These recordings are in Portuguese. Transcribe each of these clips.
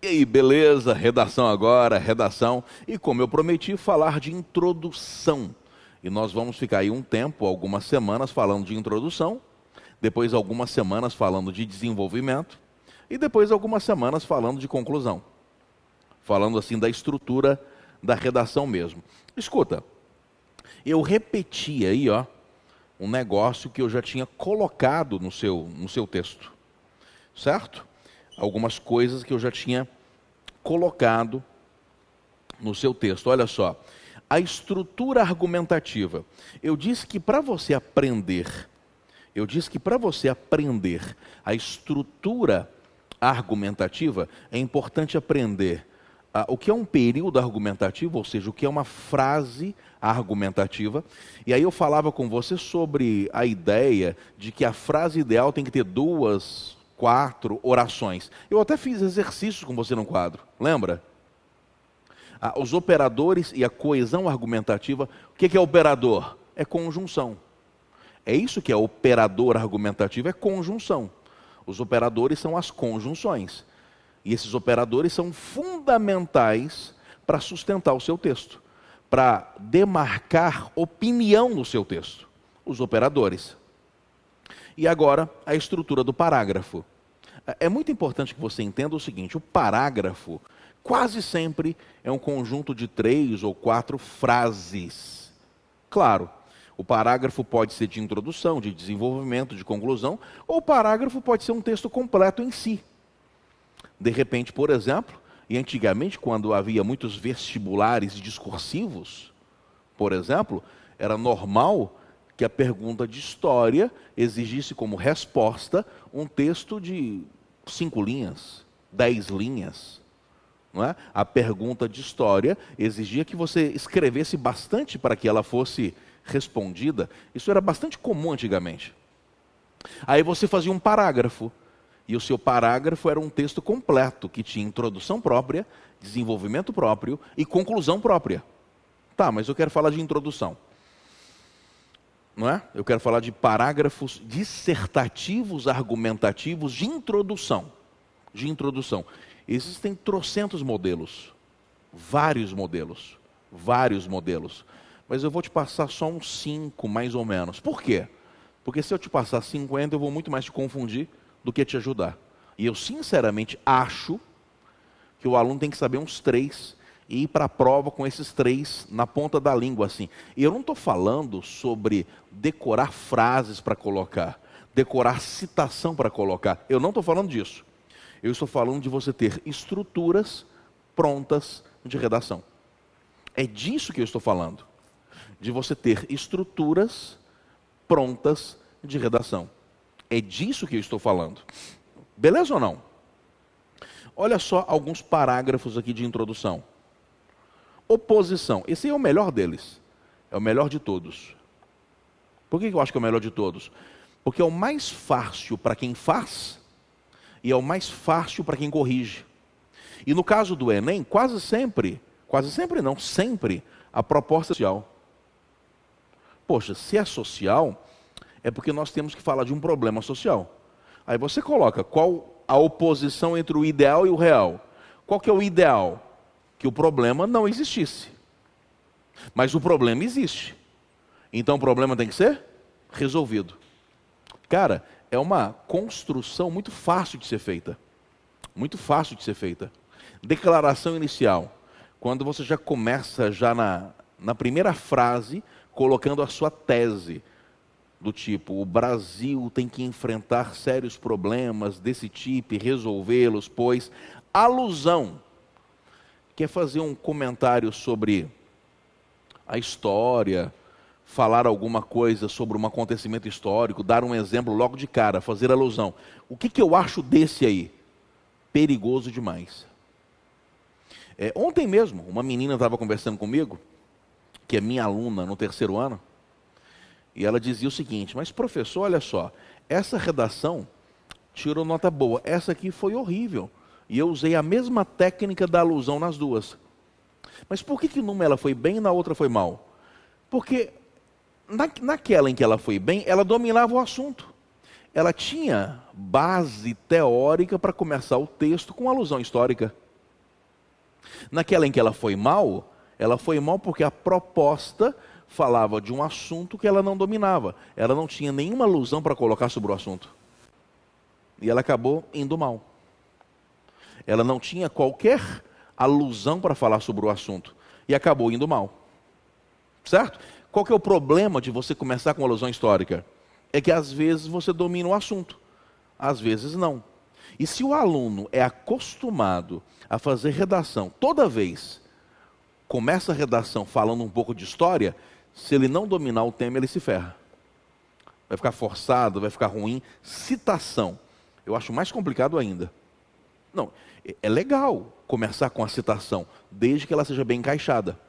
aí, beleza? Redação agora, redação. E como eu prometi, falar de introdução. E nós vamos ficar aí um tempo, algumas semanas, falando de introdução, depois algumas semanas falando de desenvolvimento, e depois algumas semanas falando de conclusão. Falando assim da estrutura da redação mesmo. Escuta, eu repeti aí, um negócio que eu já tinha colocado no seu texto. Certo? Algumas coisas que eu já tinha colocado no seu texto. Olha só, a estrutura argumentativa. Eu disse que para você aprender a estrutura argumentativa, é importante aprender o que é um período argumentativo, ou seja, o que é uma frase argumentativa. E aí eu falava com você sobre a ideia de que a frase ideal tem que ter 2, 4 orações. Eu até fiz exercícios com você no quadro, lembra? Os operadores e a coesão argumentativa. O que é operador? É conjunção. É isso que é operador argumentativo, é conjunção. Os operadores são as conjunções. E esses operadores são fundamentais para sustentar o seu texto, para demarcar opinião no seu texto. Os operadores. E agora, a estrutura do parágrafo. É muito importante que você entenda o seguinte: o parágrafo quase sempre é um conjunto de 3 ou 4 frases. Claro, o parágrafo pode ser de introdução, de desenvolvimento, de conclusão, ou o parágrafo pode ser um texto completo em si. De repente, por exemplo, e antigamente, quando havia muitos vestibulares discursivos, por exemplo, era normal que a pergunta de história exigisse como resposta um texto de 5 linhas, 10 linhas. Não é? A pergunta de história exigia que você escrevesse bastante para que ela fosse respondida. Isso era bastante comum antigamente. Aí você fazia um parágrafo, e o seu parágrafo era um texto completo, que tinha introdução própria, desenvolvimento próprio e conclusão própria. Tá, mas eu quero falar de introdução. Não é? Eu quero falar de parágrafos dissertativos, argumentativos, de introdução. De introdução. Existem trocentos modelos, vários modelos. Mas eu vou te passar só uns 5, mais ou menos. Por quê? Porque se eu te passar 50, eu vou muito mais te confundir do que te ajudar. E eu sinceramente acho que o aluno tem que saber uns 3 e ir para a prova com esses 3 na ponta da língua, assim. E eu não estou falando sobre decorar frases para colocar, decorar citação para colocar. Eu não estou falando disso. Eu estou falando de você ter estruturas prontas de redação. É disso que eu estou falando. De você ter estruturas prontas de redação. É disso que eu estou falando. Beleza ou não? Olha só alguns parágrafos aqui de introdução. Oposição. Esse é o melhor deles. É o melhor de todos. Por que eu acho que é o melhor de todos? Porque é o mais fácil para quem faz e é o mais fácil para quem corrige. E no caso do Enem, sempre, a proposta é social. Poxa, se é social, é porque nós temos que falar de um problema social. Aí você coloca qual a oposição entre o ideal e o real. Qual que é o ideal? Que o problema não existisse. Mas o problema existe. Então o problema tem que ser resolvido. Cara, é uma construção muito fácil de ser feita. Muito fácil de ser feita. Declaração inicial. Quando você já começa na primeira frase, colocando a sua tese. Do tipo, o Brasil tem que enfrentar sérios problemas desse tipo e resolvê-los, pois alusão. Quer fazer um comentário sobre a história, falar alguma coisa sobre um acontecimento histórico, dar um exemplo logo de cara, fazer alusão. O que eu acho desse aí? Perigoso demais. Ontem mesmo, uma menina estava conversando comigo, que é minha aluna no 3º ano, e ela dizia o seguinte: mas professor, olha só, essa redação tirou nota boa, essa aqui foi horrível. E eu usei a mesma técnica da alusão nas duas. Mas por que numa ela foi bem e na outra foi mal? Porque naquela em que ela foi bem, ela dominava o assunto. Ela tinha base teórica para começar o texto com alusão histórica. Naquela em que ela foi mal porque a proposta falava de um assunto que ela não dominava. Ela não tinha nenhuma alusão para colocar sobre o assunto. E ela acabou indo mal. Ela não tinha qualquer alusão para falar sobre o assunto. E acabou indo mal. Certo? Qual que é o problema de você começar com uma alusão histórica? É que às vezes você domina o assunto. Às vezes não. E se o aluno é acostumado a fazer redação toda vez, começa a redação falando um pouco de história, se ele não dominar o tema, ele se ferra. Vai ficar forçado, vai ficar ruim. Citação, eu acho mais complicado ainda. Não, é legal começar com a citação, desde que ela seja bem encaixada.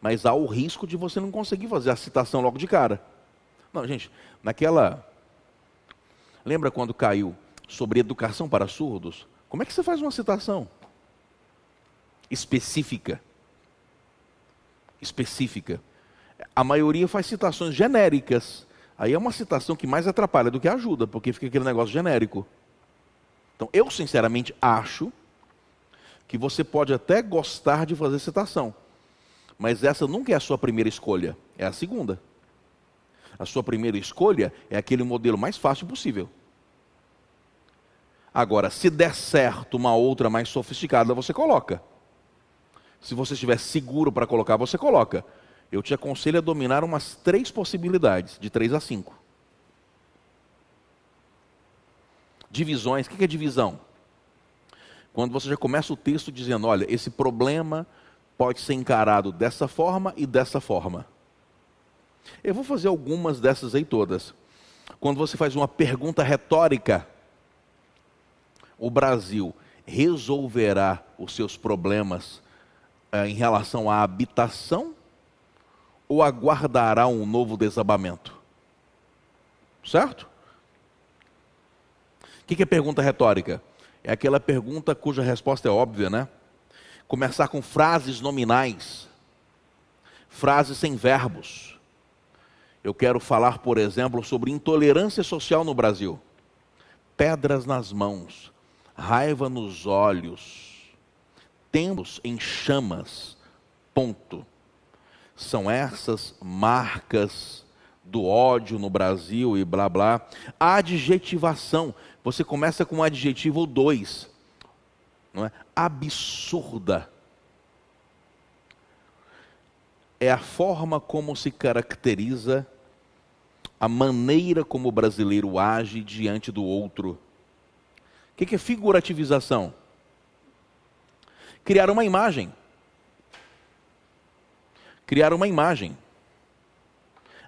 Mas há o risco de você não conseguir fazer a citação logo de cara. Não, gente, lembra quando caiu sobre educação para surdos? Como é que você faz uma citação específica? A maioria faz citações genéricas. Aí é uma citação que mais atrapalha do que ajuda, porque fica aquele negócio genérico. Então, eu sinceramente acho que você pode até gostar de fazer citação, mas essa nunca é a sua primeira escolha, é a segunda. A sua primeira escolha é aquele modelo mais fácil possível. Agora, se der certo uma outra mais sofisticada, você coloca. Se você estiver seguro para colocar, você coloca. Eu te aconselho a dominar umas 3 possibilidades, de 3 a 5. Divisões, o que é divisão? Quando você já começa o texto dizendo, olha, esse problema pode ser encarado dessa forma e dessa forma. Eu vou fazer algumas dessas aí todas. Quando você faz uma pergunta retórica, o Brasil resolverá os seus problemas em relação à habitação ou aguardará um novo desabamento? Certo? O que é pergunta retórica? É aquela pergunta cuja resposta é óbvia, né? Começar com frases nominais, frases sem verbos. Eu quero falar, por exemplo, sobre intolerância social no Brasil. Pedras nas mãos, raiva nos olhos, templos em chamas, ponto. São essas marcas do ódio no Brasil e blá blá. Adjetivação, você começa com um adjetivo 2, não é? Absurda. É a forma como se caracteriza a maneira como o brasileiro age diante do outro. O que é figurativização? Criar uma imagem. Criar uma imagem.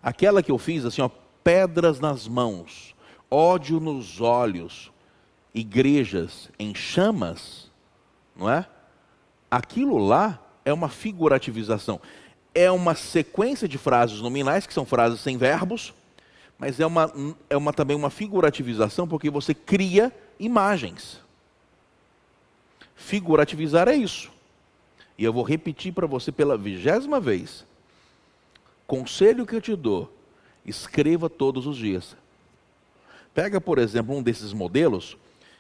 Aquela que eu fiz assim, ó, pedras nas mãos, ódio nos olhos, igrejas em chamas, não é? Aquilo lá é uma figurativização. É uma sequência de frases nominais, que são frases sem verbos, mas também uma figurativização, porque você cria imagens. Figurativizar é isso. E eu vou repetir para você pela 20ª vez. Conselho que eu te dou, escreva todos os dias. Pega, por exemplo, um desses modelos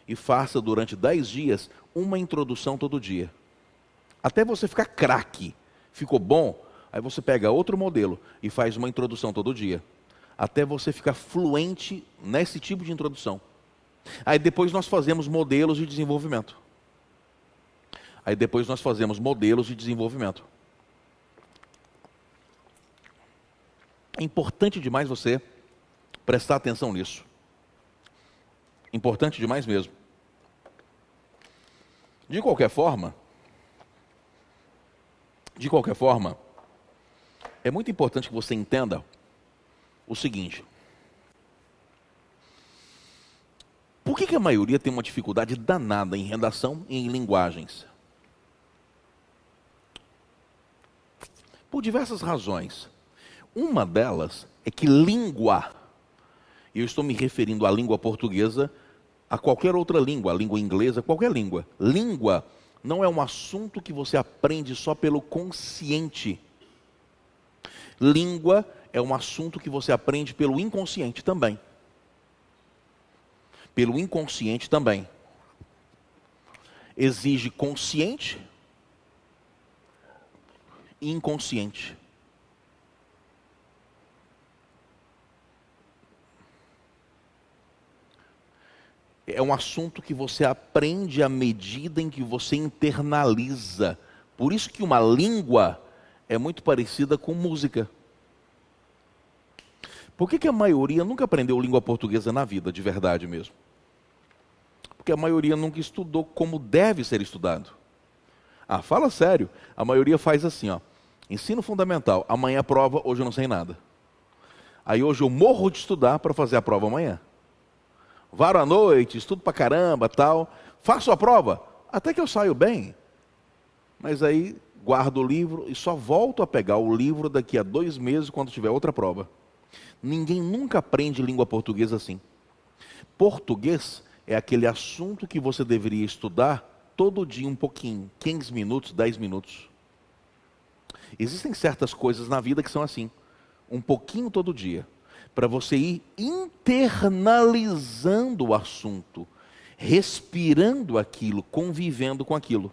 e faça durante 10 dias uma introdução todo dia. Até você ficar craque. Ficou bom? Aí você pega outro modelo e faz uma introdução todo dia. Até você ficar fluente nesse tipo de introdução. Aí depois nós fazemos modelos de desenvolvimento. É importante demais você prestar atenção nisso. Importante demais mesmo. De qualquer forma, é muito importante que você entenda o seguinte. Por que a maioria tem uma dificuldade danada em redação e em linguagens? Por diversas razões. Uma delas é que língua, e eu estou me referindo à língua portuguesa, a qualquer outra língua, a língua inglesa, qualquer língua. Língua não é um assunto que você aprende só pelo consciente. Língua é um assunto que você aprende pelo inconsciente também. Exige consciente inconsciente. É um assunto que você aprende à medida em que você internaliza. Por isso que uma língua é muito parecida com música. Por que a maioria nunca aprendeu língua portuguesa na vida, de verdade mesmo? Porque a maioria nunca estudou como deve ser estudado. Ah, fala sério. A maioria faz assim, ó. Ensino fundamental. Amanhã a prova, hoje eu não sei nada. Aí hoje eu morro de estudar para fazer a prova amanhã. Varo à noite, estudo pra caramba, tal. Faço a prova, até que eu saio bem. Mas aí guardo o livro e só volto a pegar o livro daqui a 2 meses, quando tiver outra prova. Ninguém nunca aprende língua portuguesa assim. Português é aquele assunto que você deveria estudar todo dia um pouquinho, 15 minutos, 10 minutos. Existem certas coisas na vida que são assim, um pouquinho todo dia, para você ir internalizando o assunto, respirando aquilo, convivendo com aquilo.